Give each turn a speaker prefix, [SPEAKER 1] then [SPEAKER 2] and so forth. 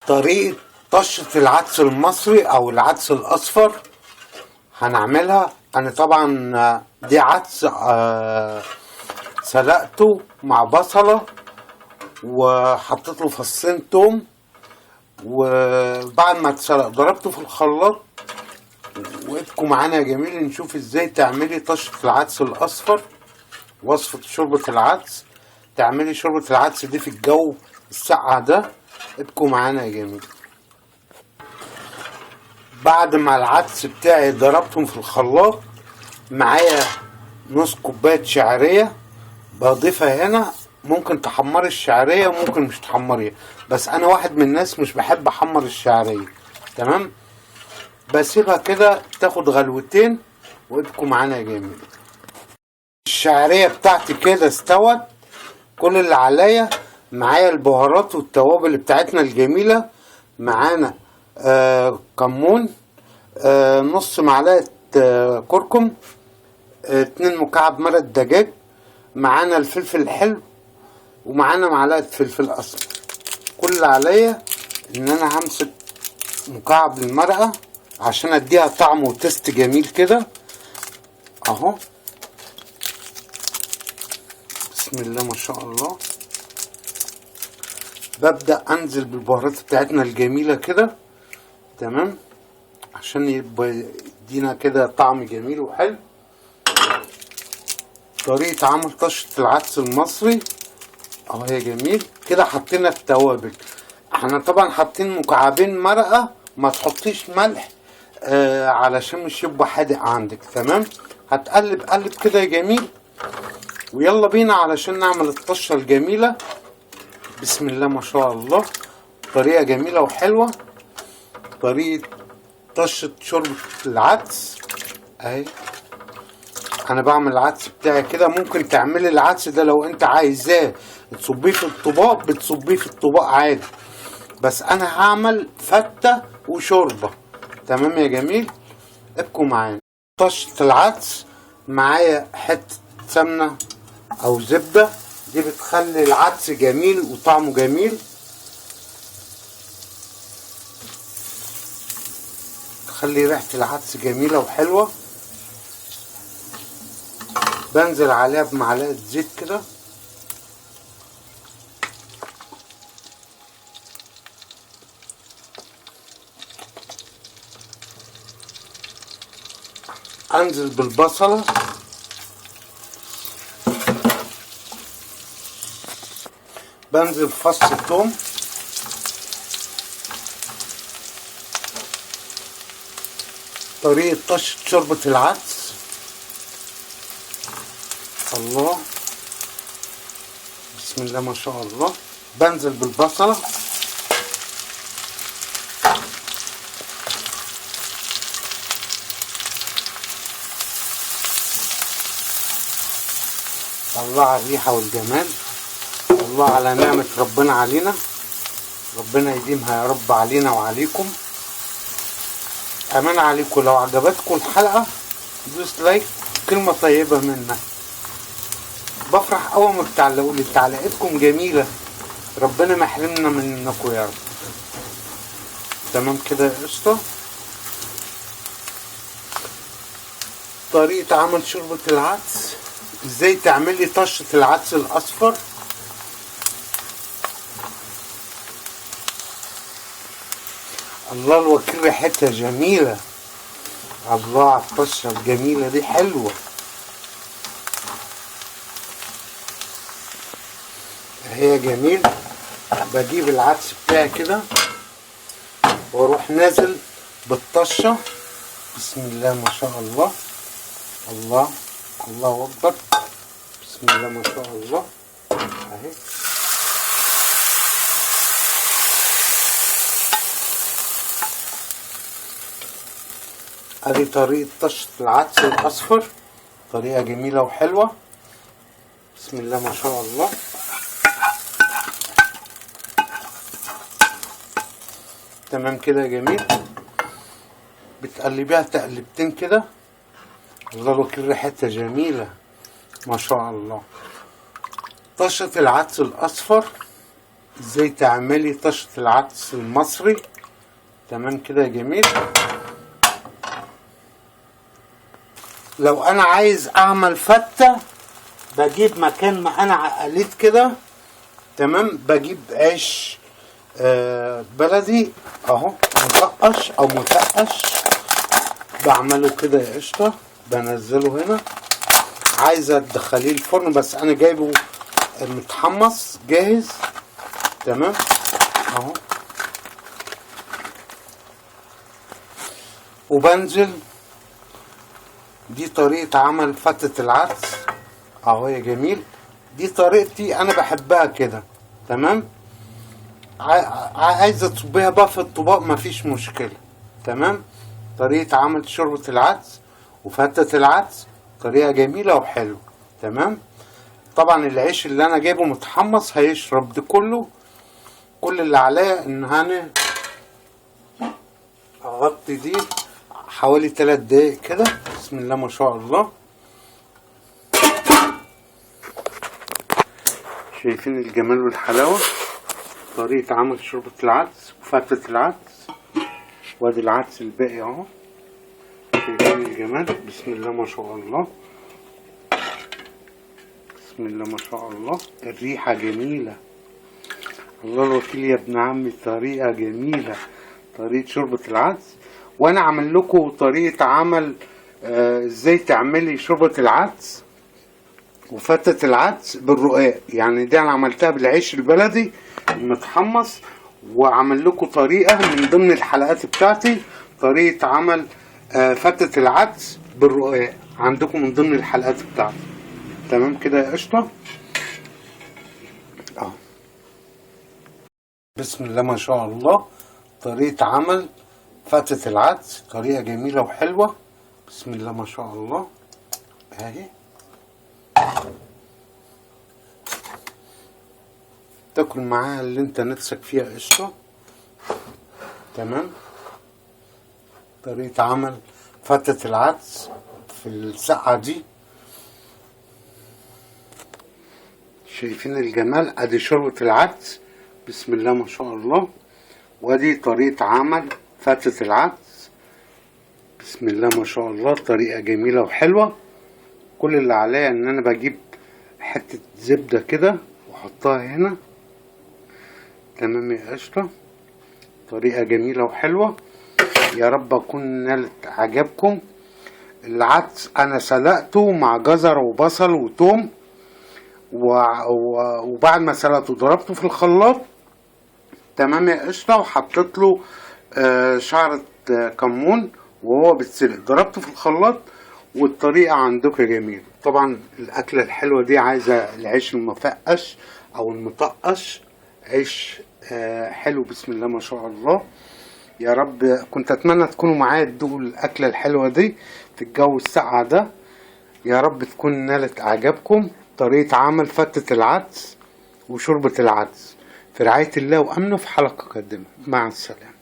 [SPEAKER 1] طريقة طشة العدس المصري او العدس الاصفر هنعملها. انا طبعا دي عدس سلقته مع بصلة وحطيت له فصين توم، وبعد ما اتسلق ضربته في الخلاط. وابقوا معانا يا جميل نشوف ازاي تعملي طشة العدس الاصفر. وصفة شوربة العدس، تعملي شوربة العدس دي في الجو الساقع ده. ابقوا معانا يا جميل. بعد ما العدس بتاعي ضربتهم في الخلاط، معايا نص كوباية شعرية بضيفها هنا. ممكن تحمري الشعرية وممكن مش تحمريها، بس انا واحد من الناس مش بحب احمر الشعرية. تمام، بسيبها كده تاخد غلوتين. وابقوا معانا يا جميل. الشعرية بتاعتي كده استوت. كل اللي عليا معايا البهارات والتوابل بتاعتنا الجميلة. معانا كمون، نص معلقة كركم، 2 مكعب مرق دجاج، معانا الفلفل الحلو، ومعانا معلقة فلفل اسمر. كل اللي عليا ان انا همسك مكعب المرقة عشان اديها طعم وتست جميل كده اهو. بسم الله ما شاء الله. ببدأ انزل بالبهارات بتاعتنا الجميلة كده. تمام، عشان يبقى يدينا كده طعم جميل وحلو. طريقة عمل طشة العدس المصري اهو يا جميل. كده حطينا التوابل. احنا طبعا حاطين مكعبين مرقة، ما تحطيش ملح علشان مش يبقى حادق عندك. تمام، هتقلب قلب كده يا جميل. ويلا بينا علشان نعمل الطشة الجميلة. بسم الله ما شاء الله. طريقة جميلة وحلوة، طريقة طشة شوربة العدس اهي. انا بعمل العدس بتاعي كده. ممكن تعملي العدس ده لو انت عايزاه تصبيه في الطباق، بتصبيه في الطباق عادي، بس انا هعمل فتة وشوربة. تمام يا جميل، ابقوا معانا. طشة العدس معايا حتة سمنة او زبدة، دي بتخلي العدس جميل وطعمه جميل. تخلي ريحة العدس جميلة وحلوة. بنزل عليها بمعلقة زيت كده. انزل بالبصلة، بنزل فص الثوم، طريقة طشة شوربة العدس. الله، بسم الله ما شاء الله. بنزل بالبصلة، الله على الريحة والجمال. الله على نعمة ربنا علينا. ربنا يديمها يا رب علينا وعليكم. امان عليكم. لو عجبتكم الحلقة دوس لايك، كلمة طيبة منك. بفرح اول ما بتعلقوا لي. تعليقاتكم جميلة، ربنا ما يحرمنا منكم يا رب. تمام كده يا قشطة. طريقة عمل شوربة العدس، ازاي تعملي طشة العدس الاصفر. الله الوكيل، ريحتها جميلة. الله على الطشة الجميلة دي، حلوة هي جميل. بجيب العدس بتاعي كده واروح نازل بالطشة. بسم الله ما شاء الله. الله، الله اكبر. بسم الله ما شاء الله اهي. ادي طريقة طشة العدس الاصفر، طريقة جميلة وحلوة. بسم الله ما شاء الله. تمام كده يا جميل. بتقلبيها تقلبتين كده. الله الوكيل، ريحتها جميلة ما شاء الله. طشة العدس الاصفر ازاي تعملي طشة العدس المصري. تمام كده يا جميل. لو انا عايز اعمل فتة بجيب مكان ما انا عقليت كده. تمام. بجيب عيش بلدي اهو مطقش او متقش، بعمله كده يا قشطه، بنزله هنا. عايزه تدخليه الفرن بس انا جايبه متحمص جاهز. تمام اهو. وبنزل. دي طريقه عمل فتة العدس اهو يا جميل. دي طريقتي انا بحبها كده. تمام. عايزه تصبيها بقى في الطباق مفيش مشكله. تمام. طريقه عمل شوربه العدس وفتة العدس طريقه جميله وحلوه. تمام. طبعا العيش اللي انا جايبه متحمص هيشرب ده كله. كل اللي عليا ان انا اغطي دي حوالي 3 دقايق كده. بسم الله ما شاء الله. شايفين الجمال والحلاوه. طريقة عمل شوربة العدس وفتة العدس. وادي العدس الباقي اهو. شايفين الجمال. بسم الله ما شاء الله. بسم الله ما شاء الله. الريحة جميلة. الله الوكيل يا ابن عمي. طريقة جميلة طريقة شوربة العدس. وانا عامل لكم طريقة عمل ازاي تعملي شوربة العدس وفتة العدس بالرقاق. يعني دي انا عملتها بالعيش البلدي المتحمص. وعمل لكم طريقة من ضمن الحلقات بتاعتي طريقة عمل فتة العدس بالرقاق عندكم من ضمن الحلقات بتاعتي. تمام كده يا قشطة. بسم الله ما شاء الله. طريقة عمل فتة العدس طريقة جميلة وحلوة. بسم الله ما شاء الله. اهي تاكل معاها اللي انت نفسك فيها قشطة. تمام. طريقة عمل فتة العدس في الساعة دي. شايفين الجمال. ادي شوربة العدس. بسم الله ما شاء الله. وادي طريقة عمل فتة العدس. بسم الله ما شاء الله. طريقة جميلة وحلوة. كل اللي عليا ان انا بجيب حتة زبدة كده واحطها هنا. تمام يا قشطة. طريقة جميلة وحلوة. يا رب اكون نالت اعجابكم. العدس انا سلقته مع جزر وبصل وتوم وبعد ما سلقته ضربته في الخلاط. تمام يا قشطة. وحطيت له شعرة كمون وهو بيتسلق ضربته في الخلاط. والطريقة عندكم جميل. طبعا الأكلة الحلوة دي عايزة العيش المفقش أو المطقش. عيش حلو. بسم الله ما شاء الله. يا رب كنت أتمنى تكونوا معايا تدوقوا الأكلة الحلوة دي في الجو الساقع ده. يا رب تكون نالت إعجابكم. طريقة عمل فتة العدس وشوربة العدس في رعاية الله وأمنه في حلقة قادمة. مع السلامة.